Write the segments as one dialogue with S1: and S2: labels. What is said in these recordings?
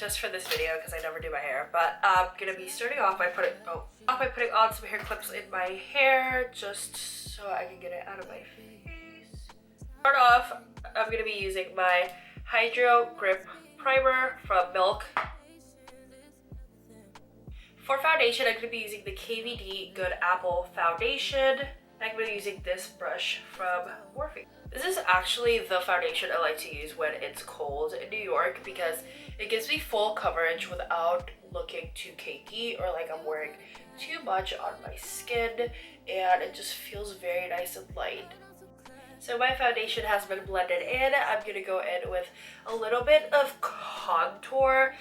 S1: just for this video because I never do my hair. But I'm gonna be starting off by putting on some hair clips in my hair just so I can get it out of my face. Start off, I'm gonna be using my Hydro Grip Primer from Milk. For foundation, I'm gonna be using the KVD Good Apple Foundation. I'm gonna be using this brush from Morphe. This is actually the foundation I like to use when it's cold in New York because it gives me full coverage without looking too cakey or like I'm wearing too much on my skin, and it just feels very nice and light. So my foundation has been blended in. I'm gonna go in with a little bit of contour.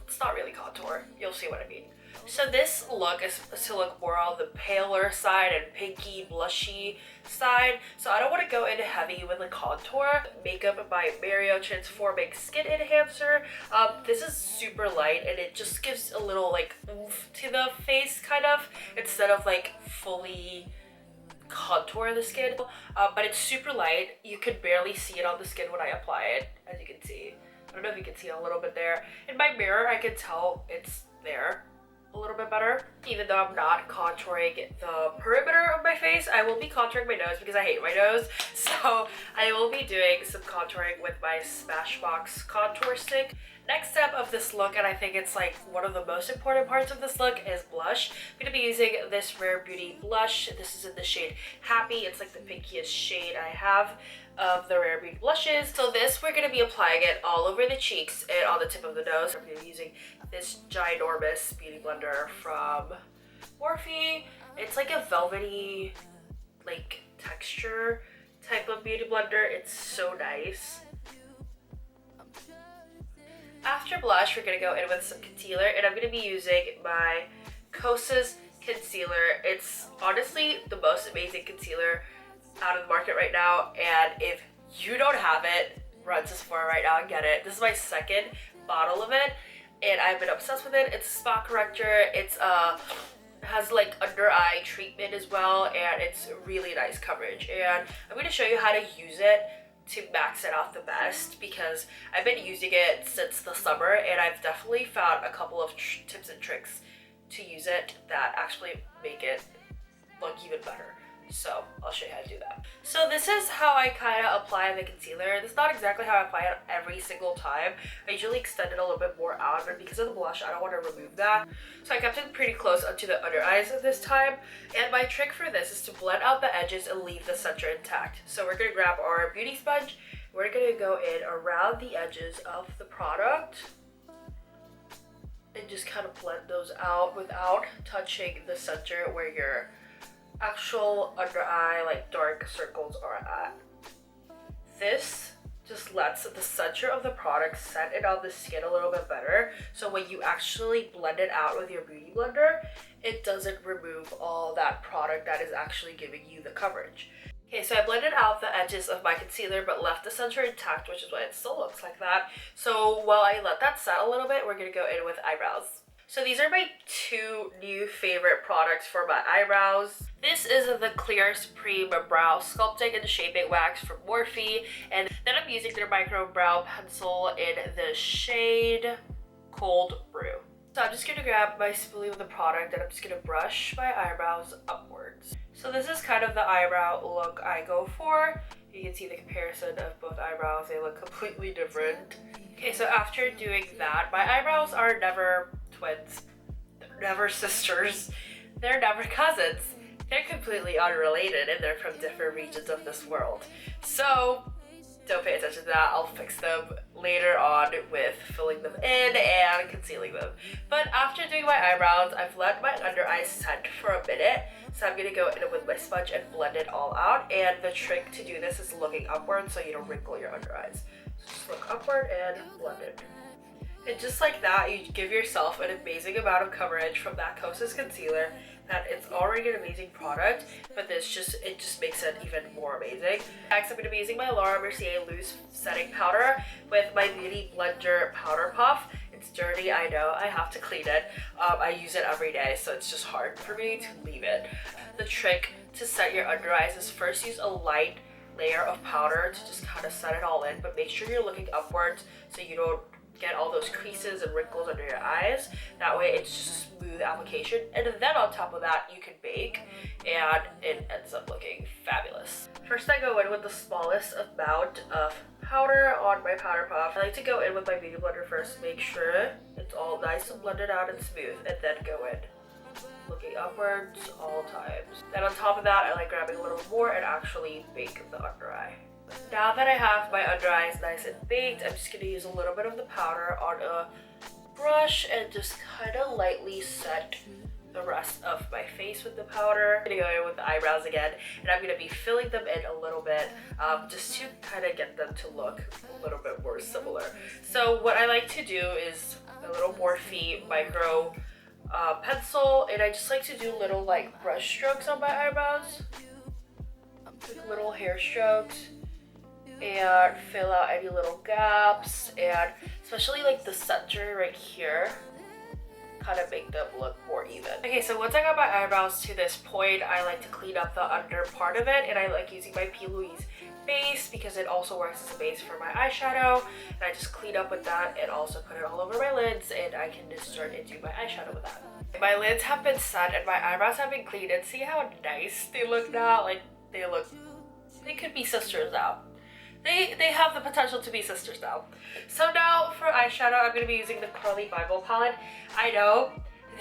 S1: It's not really contour, you'll see what I mean. So this look is supposed to look more on the paler side and pinky, blushy side. So I don't want to go in heavy with the contour. Makeup by Mario Transforming Skin Enhancer. This is super light and it just gives a little like oomph to the face kind of, instead of like fully contour the skin. But it's super light. You could barely see it on the skin when I apply it, as you can see. I don't know if you can see a little bit there. In my mirror, I can tell it's there a little bit better. Even though I'm not contouring the perimeter of my face, I will be contouring my nose because I hate my nose. So I will be doing some contouring with my Smashbox contour stick. Next step of this look, and I think it's like one of the most important parts of this look, is blush. I'm gonna be using this Rare Beauty blush. This is in the shade Happy. It's like the pinkiest shade I have of the Rare Beauty blushes. So this, we're gonna be applying it all over the cheeks and on the tip of the nose. I'm gonna be using this ginormous beauty blender from Morphe. It's like a velvety like texture type of beauty blender. It's so nice. After blush, we're gonna go in with some concealer, and I'm gonna be using my Kosas concealer. It's honestly the most amazing concealer out of the market right now, and if you don't have it, run to Sephora right now and get it. This is my second bottle of it, and I've been obsessed with it. It's a spot corrector. It's has like under eye treatment as well, and it's really nice coverage. And I'm going to show you how to use it to max it out the best because I've been using it since the summer, and I've definitely found a couple of tips and tricks to use it that actually make it look even better. So I'll show you how to do that. So this is how I kind of apply the concealer. This is not exactly how I apply it every single time. I usually extend it a little bit more out, but because of the blush, I don't want to remove that. So I kept it pretty close up to the under eyes this time. And my trick for this is to blend out the edges and leave the center intact. So we're going to grab our beauty sponge. We're going to go in around the edges of the product and just kind of blend those out without touching the center where your actual under eye like dark circles are at. This just lets the center of the product set it on the skin a little bit better, so when you actually blend it out with your beauty blender, it doesn't remove all that product that is actually giving you the coverage. Okay, so I blended out the edges of my concealer but left the center intact, which is why it still looks like that. So while I let that set a little bit, we're gonna go in with eyebrows. So these are my two new favorite products for my eyebrows. This is the Clear Supreme Brow Sculpting and Shaping Wax from Morphe, and then I'm using their micro brow pencil in the shade Cold Brew. So I'm just gonna grab my spoolie of the product and I'm just gonna brush my eyebrows upwards. So this is kind of the eyebrow look I go for. You can see the comparison of both eyebrows, they look completely different. Okay, so after doing that, my eyebrows are never twins, they're never sisters, they're never cousins. They're completely unrelated and they're from different regions of this world. So don't pay attention to that. I'll fix them later on with filling them in and concealing them. But after doing my eyebrows, I've let my under eyes set for a minute. So I'm gonna go in with my sponge and blend it all out. And the trick to do this is looking upward so you don't wrinkle your under eyes. So just look upward and blend it. And just like that, you give yourself an amazing amount of coverage from that Kosas concealer. That it's already an amazing product, but it just makes it even more amazing. Next, I'm going to be using my Laura Mercier Loose Setting Powder with my Beauty Blender Powder Puff. It's dirty, I know, I have to clean it. I use it every day, so it's just hard for me to leave it. The trick to set your under eyes is first use a light layer of powder to just kind of set it all in, but make sure you're looking upwards so you don't get all those creases and wrinkles under your eyes. That way it's just a smooth application. And then on top of that, you can bake and it ends up looking fabulous. First I go in with the smallest amount of powder on my powder puff. I like to go in with my beauty blender first, make sure it's all nice and blended out and smooth, and then go in looking upwards all times. Then on top of that, I like grabbing a little more and actually bake the under eye. Now that I have my under eyes nice and baked, I'm just gonna use a little bit of the powder on a brush and just kind of lightly set the rest of my face with the powder. I'm gonna go in with the eyebrows again, and I'm gonna be filling them in a little bit just to kind of get them to look a little bit more similar. So what I like to do is a little Morphe micro pencil, and I just like to do little like brush strokes on my eyebrows, like little hair strokes, and fill out any little gaps, and especially like the center right here, kind of make them look more even. Okay, so once I got my eyebrows to this point, I like to clean up the under part of it, and I like using my P. Louise base because it also works as a base for my eyeshadow, and I just clean up with that and also put it all over my lids, and I can just start to do my eyeshadow with that. My lids have been set and my eyebrows have been cleaned, and see how nice they look now? Like they could be sisters now. They have the potential to be sisters now. So now for eyeshadow, I'm going to be using the Curly Bible palette. I know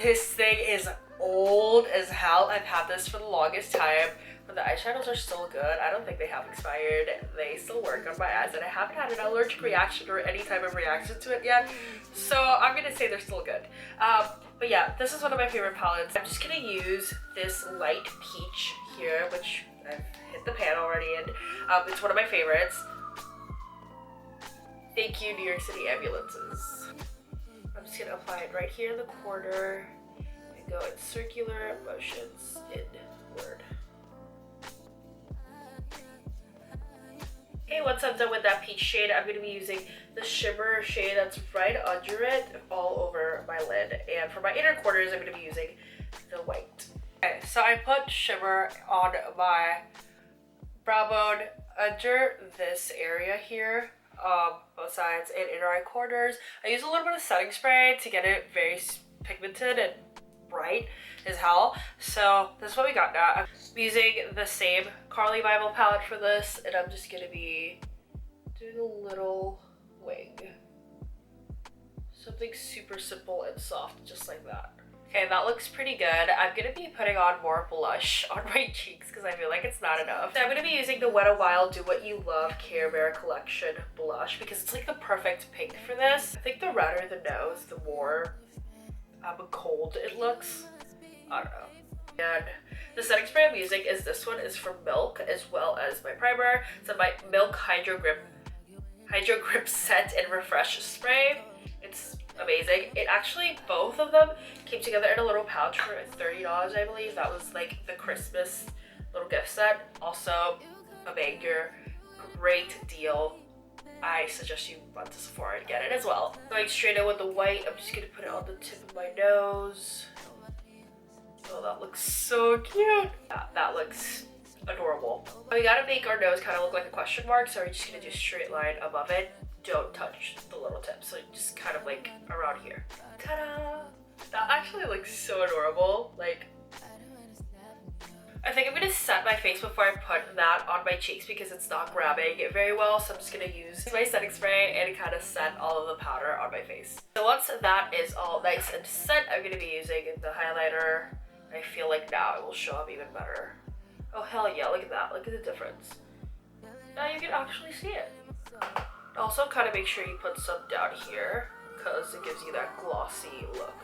S1: this thing is old as hell. I've had this for the longest time, but the eyeshadows are still good. I don't think they have expired. They still work on my eyes, and I haven't had an allergic reaction or any type of reaction to it yet. So I'm going to say they're still good. But yeah, this is one of my favorite palettes. I'm just going to use this light peach here, which I've hit the pan already in. It's one of my favorites. Thank you, New York City ambulances. I'm just gonna apply it right here in the corner and go in circular motions inward. Okay, once I'm done with that peach shade, I'm gonna be using the shimmer shade that's right under it all over my lid. And for my inner corners, I'm gonna be using the white. Okay, so I put shimmer on my brow bone under this area here. Both sides and inner eye corners. I use a little bit of setting spray to get it very pigmented and bright as hell. So this is what we got now. I'm using the same Curly Bible palette for this, and I'm just gonna be doing a little wing. Something super simple and soft, just like that. Okay, that looks pretty good. I'm gonna be putting on more blush on my cheeks because I feel like it's not enough. So I'm gonna be using the Wet n Wild Do What You Love Care Bear Collection blush because it's like the perfect pink for this. I think the redder the nose, the more cold it looks. I don't know. And the setting spray I'm using is this one is from Milk as well as my primer. So my Milk Hydro Grip Set and Refresh Spray. It's amazing. It actually, both of them came together in a little pouch for $30, I believe. That was like the Christmas little gift set. Also a banger, great deal. I suggest you run to Sephora and get it as well. Going straight in with the white, I'm just gonna put it on the tip of my nose. Oh, that looks so cute. Yeah, that looks adorable. We gotta make our nose kind of look like a question mark, so we're just gonna do a straight line above it. Don't touch the little tip, so just kind of like around here. Ta-da! That actually looks so adorable. Like, I think I'm gonna set my face before I put that on my cheeks because it's not grabbing it very well, so I'm just gonna use my setting spray and kind of set all of the powder on my face. So once that is all nice and set, I'm gonna be using the highlighter. I feel like now it will show up even better. Oh hell yeah, look at that, look at the difference. Now you can actually see it. Also kind of make sure you put some down here because it gives you that glossy look.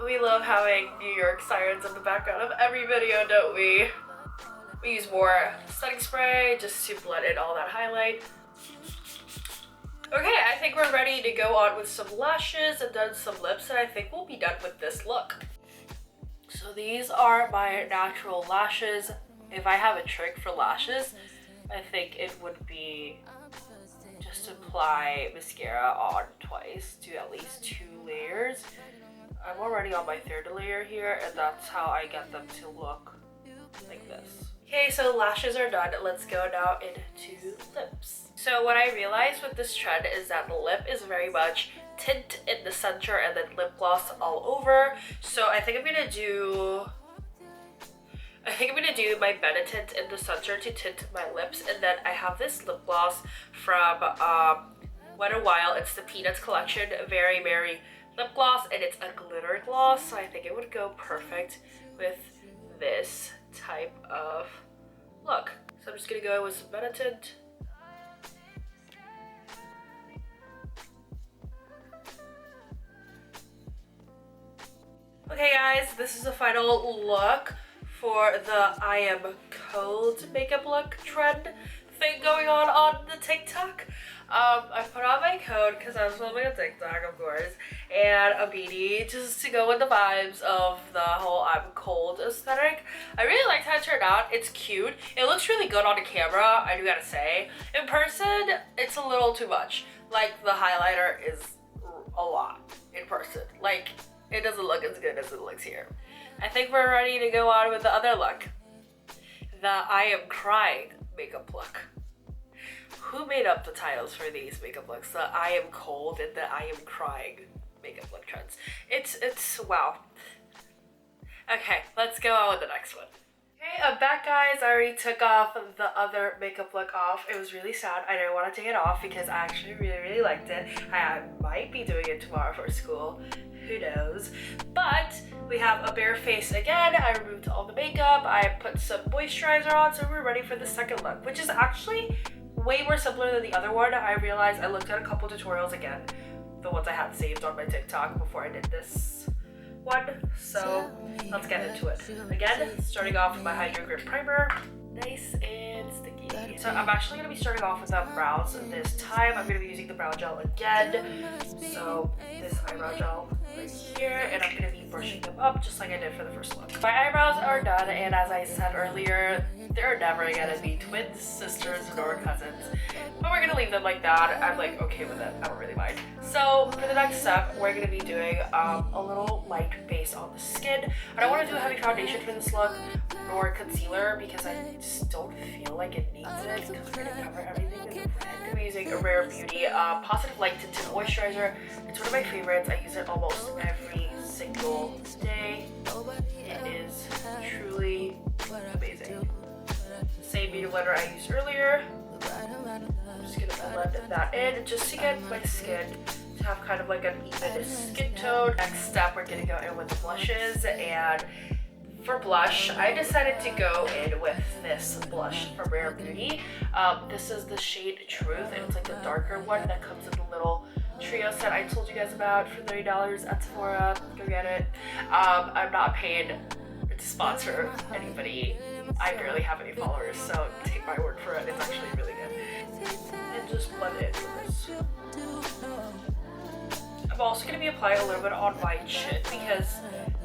S1: We love having New York sirens in the background of every video, don't we? We use more setting spray just to blend in all that highlight. Okay, I think we're ready to go on with some lashes and then some lips, and I think we'll be done with this look. So these are my natural lashes. If I have a trick for lashes, I think it would be just apply mascara on twice, do at least 2 layers. I'm already on my 3rd layer here, and that's how I get them to look like this. Okay, so lashes are done. Let's go now into lips. So what I realized with this trend is that the lip is very much tint in the center and then lip gloss all over. So I think I'm gonna do my Meta tint in the center to tint my lips, and then I have this lip gloss from Wet n Wild. It's the Peanuts collection, very lip gloss, and it's a glitter gloss, so I think it would go perfect with this type of look. So I'm just gonna go with some Meta tint. Okay guys, this is the final look for the I am cold makeup look trend thing going on the TikTok. I put on my coat because I was filming a TikTok, of course, and a beanie just to go with the vibes of the whole I'm cold aesthetic. I really liked how it turned out. It's cute. It looks really good on the camera, I do gotta say. In person, it's a little too much. Like, the highlighter is a lot in person. Like, it doesn't look as good as it looks here. I think we're ready to go on with the other look. The I am crying makeup look. Who made up the titles for these makeup looks? The I am cold and the I am crying makeup look trends. It's wow. Okay, let's go on with the next one. Okay, I'm back guys. I already took off the other makeup look off. It was really sad. I didn't want to take it off because I actually really liked it. I might be doing it tomorrow for school. Who knows? But we have a bare face again. I removed all the makeup. I put some moisturizer on, so we're ready for the second look, which is actually way more simpler than the other one. I realized I looked at a couple tutorials again, the ones I had saved on my TikTok before I did this one. So let's get into it. Again, starting off with my Hide Your Grip primer. Nice and sticky. So I'm actually going to be starting off with the brows this time. I'm going to be using the brow gel again. So this eyebrow gel right here, and I'm going to be brushing them up just like I did for the first look. My eyebrows are done, and as I said earlier, they're never going to be twins, sisters, nor cousins. But we're going to leave them like that. I'm like okay with it. I don't really mind. So for the next step, we're going to be doing a little light base on the skin. I don't want to do a heavy foundation for this look, nor concealer, because I just don't feel like it needs it, because we're going to cover everything with red. I'm going to be using a Rare Beauty Positive Light Tinted Moisturizer. It's one of my favorites. I use it almost every single day. It is truly amazing. Same beauty blender I used earlier. I'm just going to blend that in just to get my skin to have kind of like an even skin tone. Next step, we're going to go in with the blushes, and for blush, I decided to go in with this blush from Rare Beauty. This is the shade Truth, and it's like the darker one that comes in the little trio set I told you guys about for $30 at Sephora. Go get it. I'm not paid to sponsor anybody. I barely have any followers, so take my word for it. It's actually really good. And just blend it with this. I'm also going to be applying a little bit on my chin because,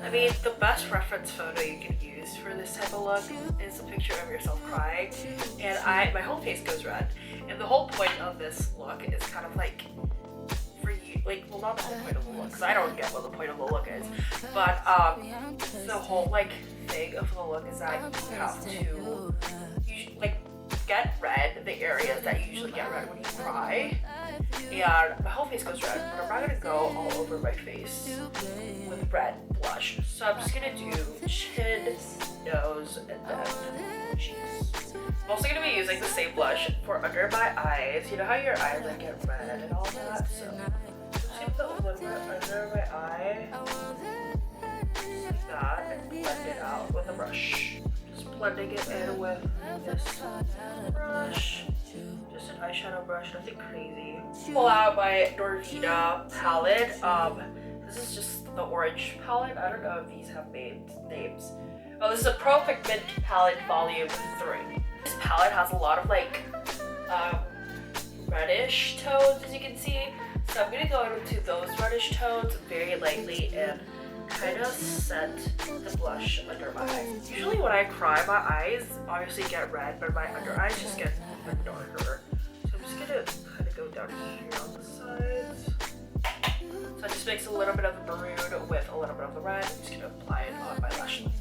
S1: I mean, the best reference photo you can use for this type of look is a picture of yourself crying, and my whole face goes red. And the whole point of this look is kind of like, for you, like, well, not the whole point of the look, because I don't get what the point of the look is, but the whole, like, thing of the look is that you have to, like, get red the areas that you usually get red when you cry. And my whole face goes red, but I'm not gonna go all over my face with red blush. So I'm just gonna do chin, nose, and then cheeks. I'm also gonna be using the same blush for under my eyes. You know how your eyes like get red and all that? So I'm just gonna put a little bit under my eye, like that, and blend it out with a brush. Just blending it in with this brush. Just an eyeshadow brush, nothing crazy. Pull out my Norvina palette. This is just the orange palette. I don't know if these have names. Oh, this is a Pro Pigment Palette Volume 3. This palette has a lot of like reddish tones, as you can see. So I'm gonna go into those reddish tones very lightly and kind of set the blush under my eyes. Usually when I cry, my eyes obviously get red, but my under eyes just get even darker. So I'm just gonna kind of go down here on the sides. So I just mix a little bit of the maroon with a little bit of the red. I'm just gonna apply it on my lash line.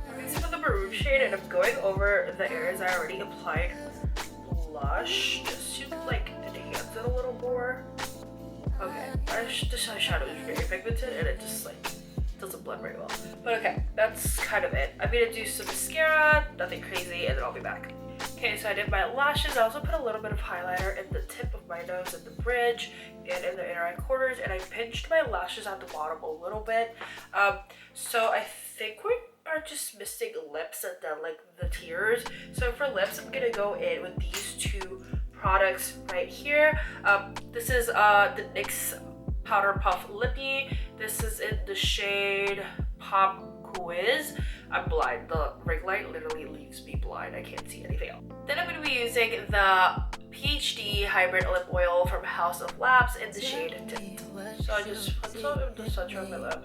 S1: I'm mixing with the maroon shade, and I'm going over the areas I already applied blush just to like enhance it a little more. Okay, this eyeshadow is very pigmented and it just like doesn't blend very well. But okay, that's kind of it. I'm gonna do some mascara, nothing crazy, and then I'll be back. Okay, so I did my lashes. I also put a little bit of highlighter in the tip of my nose, at the bridge, and in the inner eye corners, and I pinched my lashes at the bottom a little bit. So I think we are just missing lips and then like the tears. So for lips, I'm gonna go in with these two products right here. This is the NYX Powder Puff Lippy. This is in the shade Pop Quiz. I'm blind. The ring light literally leaves me blind. I can't see anything else. Then I'm going to be using the PhD Hybrid Lip Oil from House of Labs in the shade Tint. So I just put some in the center of my lip.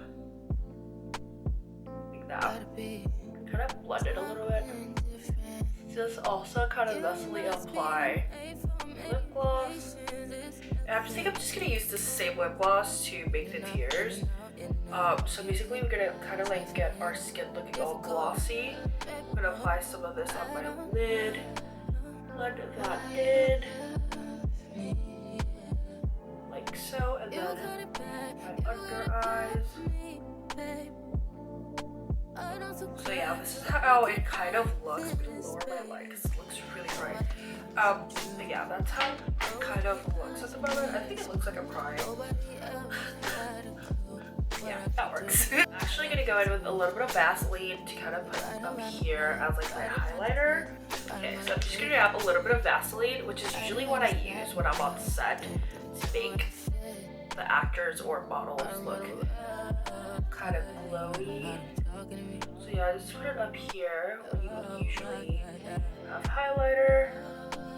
S1: Like that. Kind of blend it a little bit. Just also kind of thusly apply lip gloss. And I think I'm just going to use the same lip gloss to make the tears. So basically we're gonna kind of like get our skin looking all glossy. I'm gonna apply some of this on my lid, blend that in, like so, and then my under eyes. So yeah, this is how it kind of looks. I'm gonna lower my light because it looks really bright. But yeah, that's how it kind of looks at the moment. I think it looks like I'm crying. Yeah, that works. I'm actually gonna go in with a little bit of Vaseline to kind of put up here as like my highlighter. Okay, so I'm just gonna grab a little bit of Vaseline, which is usually what I use when I'm on set to make the actors or models look kind of glowy. So yeah, I just put it up here where you would usually have highlighter.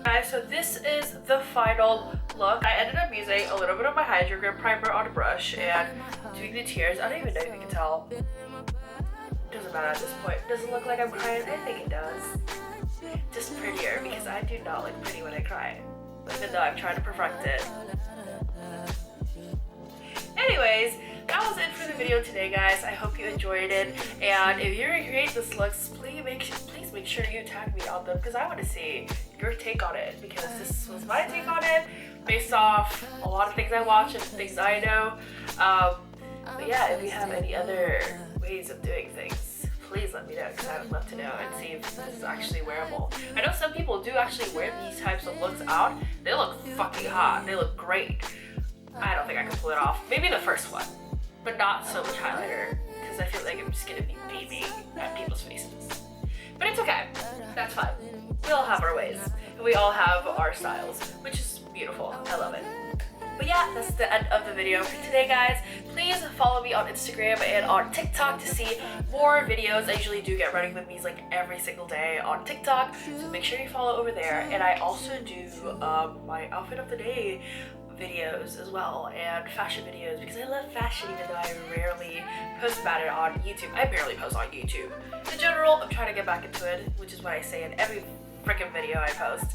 S1: Guys, so this is the final look. I ended up using a little bit of my Hydro Grip primer on a brush and doing the tears. I don't even know if you can tell. Doesn't matter at this point. Does it look like I'm crying? I think it does. Just prettier, because I do not look pretty when I cry, even though I'm trying to perfect it. Anyways, that was it for the video today, guys. I hope you enjoyed it, and if you recreate this looks, please make sure you tag me on them, because I want to see your take on it, because this was my take on it based off a lot of things I watch and things I know. But yeah, if you have any other ways of doing things, please let me know, because I would love to know and see if this is actually wearable. I know some people do actually wear these types of looks out. They look fucking hot. They look great. I don't think I can pull it off. Maybe the first one, but not so much highlighter, because I feel like I'm just gonna be beaming at people's faces. But it's okay. That's fine. We all have our ways, and we all have our styles, which is beautiful. I love it. But yeah, that's the end of the video for today, guys. Please follow me on Instagram and on TikTok to see more videos. I usually do get running with me like every single day on TikTok, so make sure you follow over there. And I also do my outfit of the day videos as well, and fashion videos, because I love fashion, even though I rarely post about it on YouTube. I barely post on YouTube. In general, I'm trying to get back into it, which is what I say in every freaking video I post.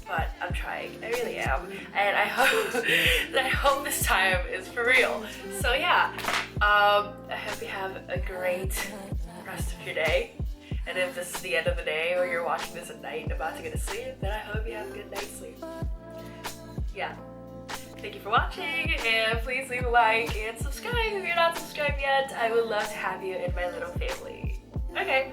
S1: But I'm trying. I really am. And I hope this time is for real. So yeah, I hope you have a great rest of your day. And if this is the end of the day, or you're watching this at night and about to go to sleep, then I hope you have a good night's sleep. Yeah. Thank you for watching, and please leave a like and subscribe if you're not subscribed yet. I would love to have you in my little family. Okay,